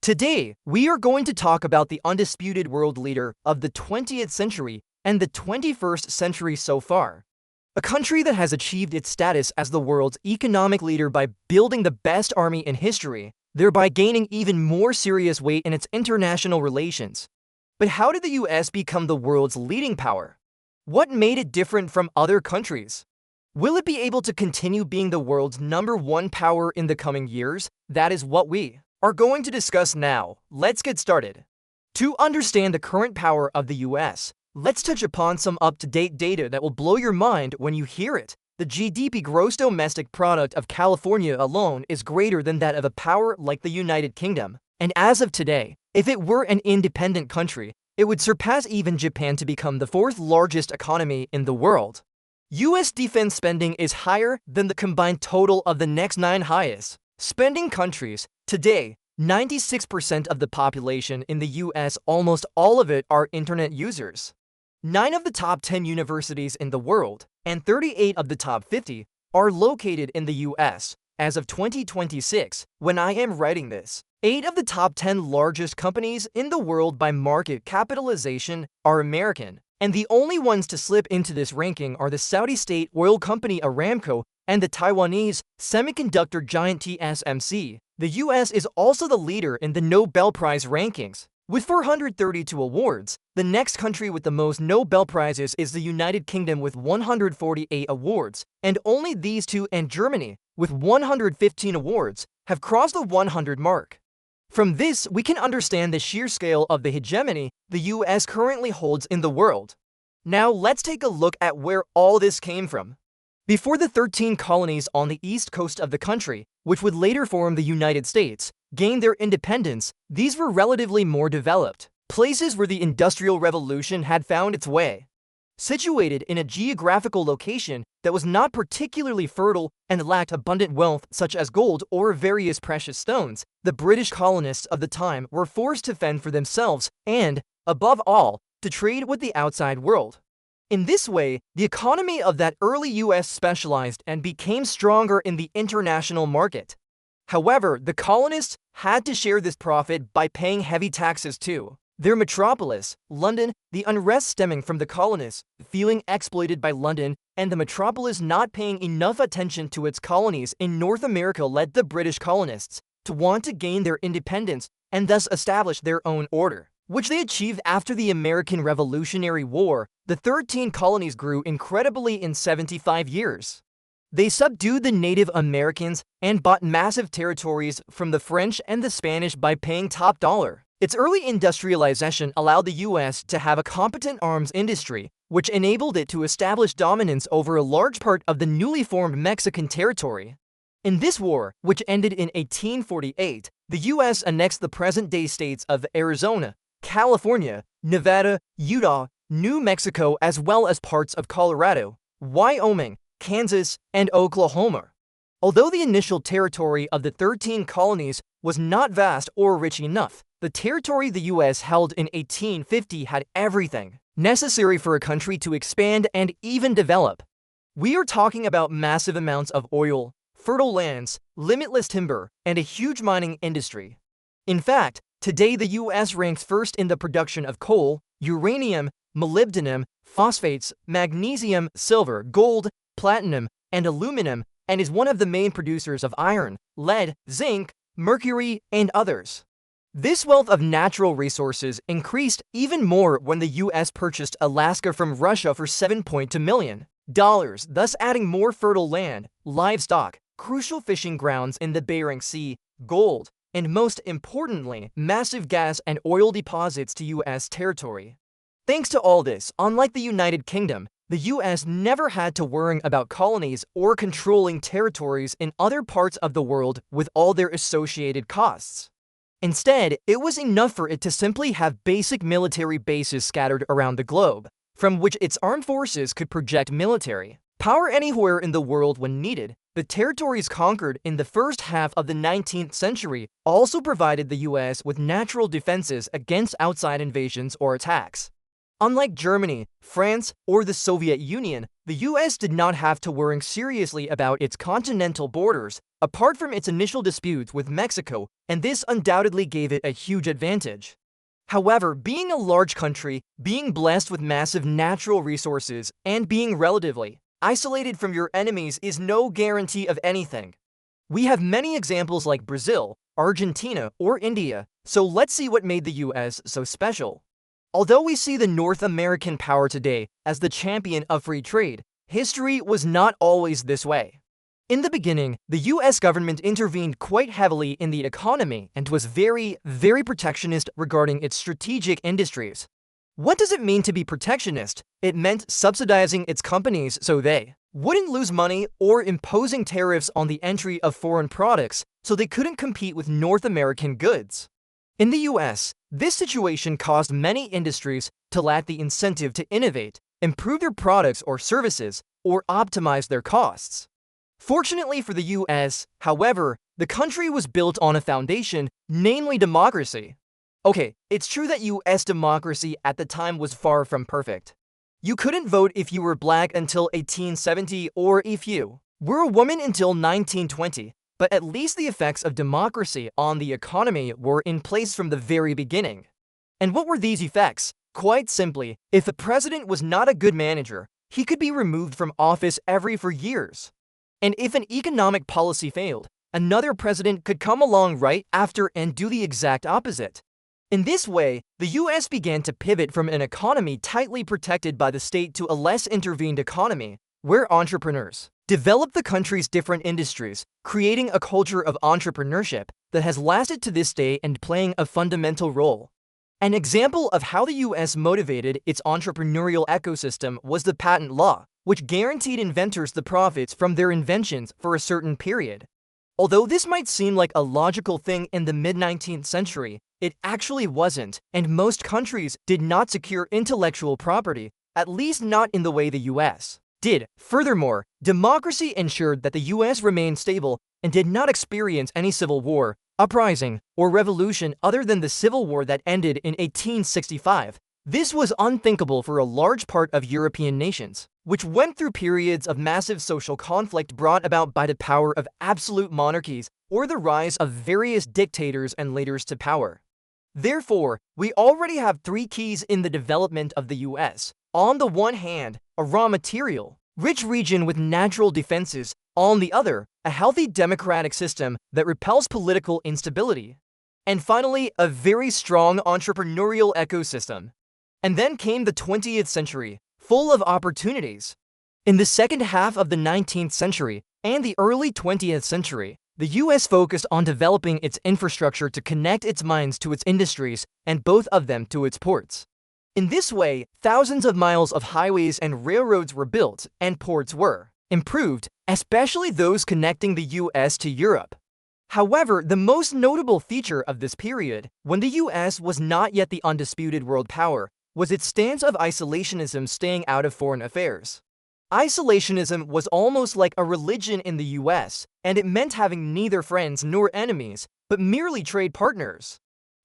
Today, we are going to talk about the undisputed world leader of the 20th century and the 21st century so far. A country that has achieved its status as the world's economic leader by building the best army in history, thereby gaining even more serious weight in its international relations. But how did the US become the world's leading power? What made it different from other countries? Will it be able to continue being the world's #1 power in the coming years? That is what we are going to discuss now. Let's get started. To understand the current power of the US, let's touch upon some up-to-date data that will blow your mind when you hear it. The GDP gross domestic product of California alone is greater than that of a power like the United Kingdom. And as of today, if it were an independent country, it would surpass even Japan to become the fourth largest economy in the world. US defense spending is higher than the combined total of the next 9 highest spending countries. Today, 96% of the population in the US, almost all of it, are internet users. 9 of the top 10 universities in the world, and 38 of the top 50, are located in the US. As of 2026, when I am writing this, 8 of the top 10 largest companies in the world by market capitalization are American, and the only ones to slip into this ranking are the Saudi state oil company Aramco and the Taiwanese semiconductor giant TSMC. The US is also the leader in the Nobel Prize rankings. With 432 awards, the next country with the most Nobel Prizes is the United Kingdom with 148 awards, and only these two and Germany, with 115 awards, have crossed the 100 mark. From this, we can understand the sheer scale of the hegemony the US currently holds in the world. Now let's take a look at where all this came from. Before the 13 colonies on the east coast of the country, which would later form the United States, gained their independence, these were relatively more developed, places where the Industrial Revolution had found its way. Situated in a geographical location that was not particularly fertile and lacked abundant wealth such as gold or various precious stones, the British colonists of the time were forced to fend for themselves and, above all, to trade with the outside world. In this way, the economy of that early US specialized and became stronger in the international market. However, the colonists had to share this profit by paying heavy taxes too. Their metropolis, London, the unrest stemming from the colonists feeling exploited by London and the metropolis not paying enough attention to its colonies in North America led the British colonists to want to gain their independence and thus establish their own order, which they achieved after the American Revolutionary War. The 13 colonies grew incredibly in 75 years. They subdued the Native Americans and bought massive territories from the French and the Spanish by paying top dollar. Its early industrialization allowed the US to have a competent arms industry, which enabled it to establish dominance over a large part of the newly formed Mexican territory. In this war, which ended in 1848, the US annexed the present-day states of Arizona, California, Nevada, Utah, New Mexico, as well as parts of Colorado, Wyoming, Kansas, and Oklahoma. Although the initial territory of the 13 colonies was not vast or rich enough, the territory the US held in 1850 had everything necessary for a country to expand and even develop. We are talking about massive amounts of oil, fertile lands, limitless timber, and a huge mining industry. In fact, today the US ranks first in the production of coal, uranium, molybdenum, phosphates, magnesium, silver, gold, platinum, and aluminum, and is one of the main producers of iron, lead, zinc, mercury, and others. This wealth of natural resources increased even more when the US purchased Alaska from Russia for $7.2 million, thus adding more fertile land, livestock, crucial fishing grounds in the Bering Sea, gold, and most importantly, massive gas and oil deposits to US territory. Thanks to all this, unlike the United Kingdom, the US never had to worry about colonies or controlling territories in other parts of the world with all their associated costs. Instead, it was enough for it to simply have basic military bases scattered around the globe, from which its armed forces could project military power anywhere in the world when needed. The territories conquered in the first half of the 19th century also provided the US with natural defenses against outside invasions or attacks. Unlike Germany, France, or the Soviet Union, the US did not have to worry seriously about its continental borders, apart from its initial disputes with Mexico, and this undoubtedly gave it a huge advantage. However, being a large country, being blessed with massive natural resources, and being relatively isolated from your enemies is no guarantee of anything. We have many examples like Brazil, Argentina, or India, so let's see what made the US so special. Although we see the North American power today as the champion of free trade, history was not always this way. In the beginning, the US government intervened quite heavily in the economy and was very protectionist regarding its strategic industries. What does it mean to be protectionist? It meant subsidizing its companies so they wouldn't lose money, or imposing tariffs on the entry of foreign products so they couldn't compete with North American goods. In the US, this situation caused many industries to lack the incentive to innovate, improve their products or services, or optimize their costs. Fortunately for the US, however, the country was built on a foundation, namely democracy. Okay, it's true that US democracy at the time was far from perfect. You couldn't vote if you were black until 1870 or if you were a woman until 1920, but at least the effects of democracy on the economy were in place from the very beginning. And what were these effects? Quite simply, if a president was not a good manager, he could be removed from office every 4 years. And if an economic policy failed, another president could come along right after and do the exact opposite. In this way, the US began to pivot from an economy tightly protected by the state to a less intervened economy, where entrepreneurs developed the country's different industries, creating a culture of entrepreneurship that has lasted to this day and playing a fundamental role. An example of how the US motivated its entrepreneurial ecosystem was the patent law, which guaranteed inventors the profits from their inventions for a certain period. Although this might seem like a logical thing in the mid-19th century, it actually wasn't, and most countries did not secure intellectual property, at least not in the way the US did. Furthermore, democracy ensured that the US remained stable and did not experience any civil war, uprising, or revolution other than the Civil War that ended in 1865. This was unthinkable for a large part of European nations, which went through periods of massive social conflict brought about by the power of absolute monarchies or the rise of various dictators and leaders to power. Therefore, we already have 3 keys in the development of the US. On the one hand, a raw material, rich region with natural defenses. On the other, a healthy democratic system that repels political instability. And finally, a very strong entrepreneurial ecosystem. And then came the 20th century, full of opportunities. In the second half of the 19th century and the early 20th century, the US focused on developing its infrastructure to connect its mines to its industries and both of them to its ports. In this way, thousands of miles of highways and railroads were built, and ports were improved, especially those connecting the US to Europe. However, the most notable feature of this period, when the US was not yet the undisputed world power, was its stance of isolationism, staying out of foreign affairs. Isolationism was almost like a religion in the US, and it meant having neither friends nor enemies, but merely trade partners.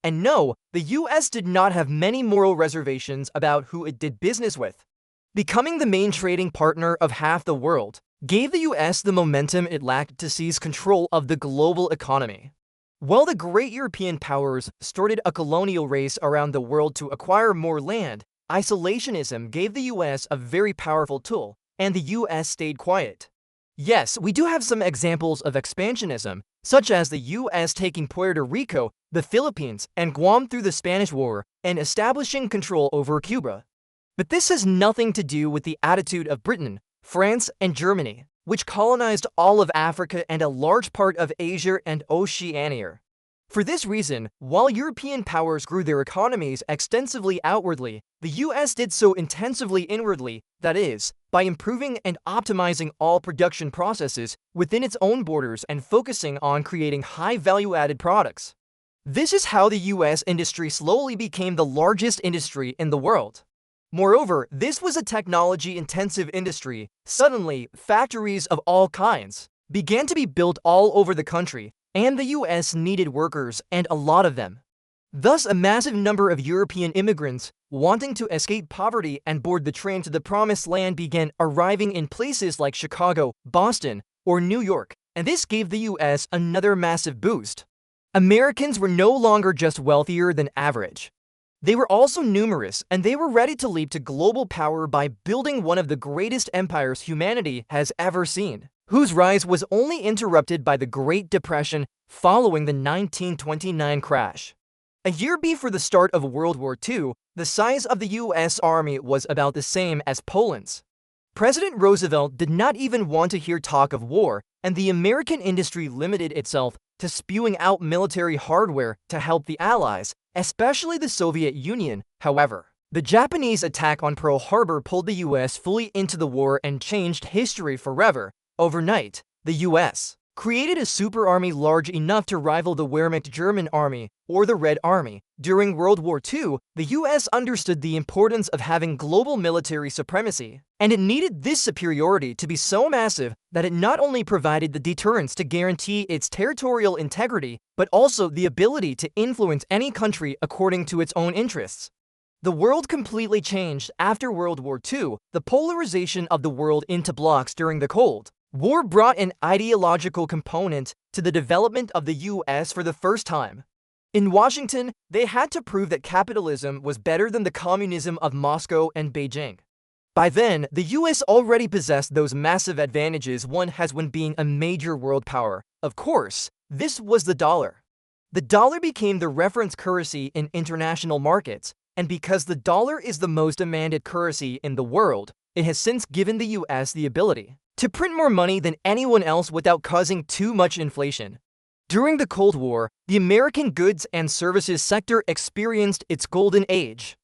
And no, the US did not have many moral reservations about who it did business with. Becoming the main trading partner of half the world gave the US the momentum it lacked to seize control of the global economy. While the great European powers started a colonial race around the world to acquire more land, isolationism gave the US a very powerful tool, and the US stayed quiet. Yes, we do have some examples of expansionism, such as the US taking Puerto Rico, the Philippines, and Guam through the Spanish War, and establishing control over Cuba. But this has nothing to do with the attitude of Britain, France, and Germany, which colonized all of Africa and a large part of Asia and Oceania. For this reason, while European powers grew their economies extensively outwardly, the US did so intensively inwardly, that is, by improving and optimizing all production processes within its own borders and focusing on creating high value-added products. This is how the US industry slowly became the largest industry in the world. Moreover, this was a technology-intensive industry. Suddenly, factories of all kinds began to be built all over the country, and the US needed workers, and a lot of them. Thus, a massive number of European immigrants, wanting to escape poverty and board the train to the promised land, began arriving in places like Chicago, Boston, or New York, and this gave the US another massive boost. Americans were no longer just wealthier than average. They were also numerous, and they were ready to leap to global power by building one of the greatest empires humanity has ever seen, whose rise was only interrupted by the Great Depression following the 1929 crash. A year before the start of World War II, the size of the US Army was about the same as Poland's. President Roosevelt did not even want to hear talk of war, and the American industry limited itself to spewing out military hardware to help the Allies, especially the Soviet Union. However, the Japanese attack on Pearl Harbor pulled the US fully into the war and changed history forever. Overnight, the US created a super army large enough to rival the Wehrmacht German army or the Red Army. During World War II, the US understood the importance of having global military supremacy, and it needed this superiority to be so massive that it not only provided the deterrence to guarantee its territorial integrity, but also the ability to influence any country according to its own interests. The world completely changed after World War II. The polarization of the world into blocs during the Cold War brought an ideological component to the development of the US for the first time. In Washington, they had to prove that capitalism was better than the communism of Moscow and Beijing. By then, the US already possessed those massive advantages one has when being a major world power. Of course, this was the dollar. The dollar became the reference currency in international markets, and because the dollar is the most demanded currency in the world, it has since given the US the ability to print more money than anyone else without causing too much inflation. During the Cold War, the American goods and services sector experienced its golden age.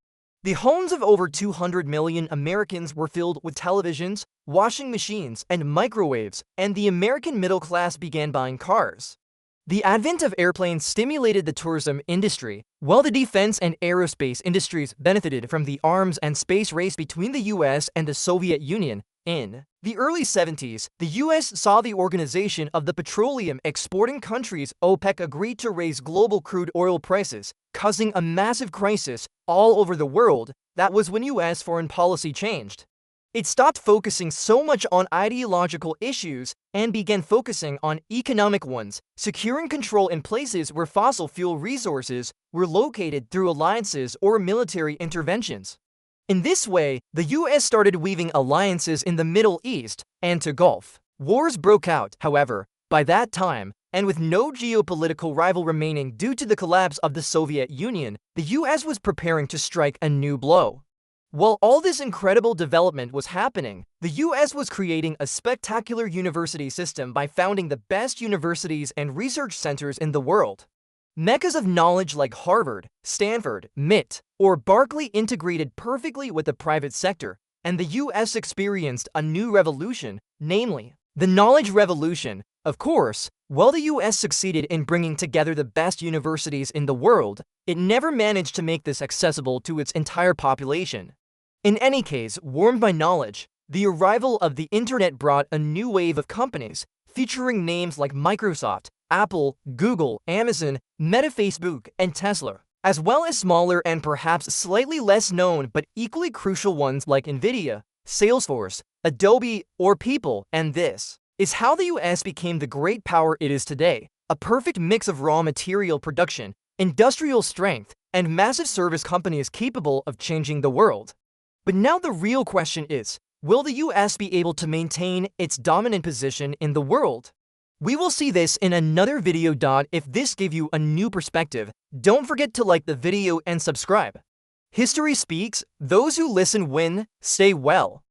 The homes of over 200 million Americans were filled with televisions, washing machines, and microwaves, and the American middle class began buying cars. The advent of airplanes stimulated the tourism industry, while the defense and aerospace industries benefited from the arms and space race between the US and the Soviet Union. In the early 70s, the US saw the Organization of the Petroleum Exporting Countries (OPEC) agree to raise global crude oil prices, causing a massive crisis all over the world. That was when US foreign policy changed. It stopped focusing so much on ideological issues and began focusing on economic ones, securing control in places where fossil fuel resources were located through alliances or military interventions. In this way, the US started weaving alliances in the Middle East and to Gulf. Wars broke out, however, by that time, and with no geopolitical rival remaining due to the collapse of the Soviet Union, the US was preparing to strike a new blow. While all this incredible development was happening, the US was creating a spectacular university system by founding the best universities and research centers in the world. Meccas of knowledge like Harvard, Stanford, MIT, or Berkeley integrated perfectly with the private sector, and the US experienced a new revolution, namely, the knowledge revolution. Of course, while the US succeeded in bringing together the best universities in the world, it never managed to make this accessible to its entire population. In any case, warmed by knowledge, the arrival of the internet brought a new wave of companies, featuring names like Microsoft, Apple, Google, Amazon, Meta, Facebook, and Tesla, as well as smaller and perhaps slightly less known but equally crucial ones like Nvidia, Salesforce, Adobe, or People. And this is how the US became the great power it is today, a perfect mix of raw material production, industrial strength, and massive service companies capable of changing the world. But now the real question is, will the US be able to maintain its dominant position in the world? We will see this in another video. If this gave you a new perspective, don't forget to like the video and subscribe. History speaks, those who listen win. Stay well.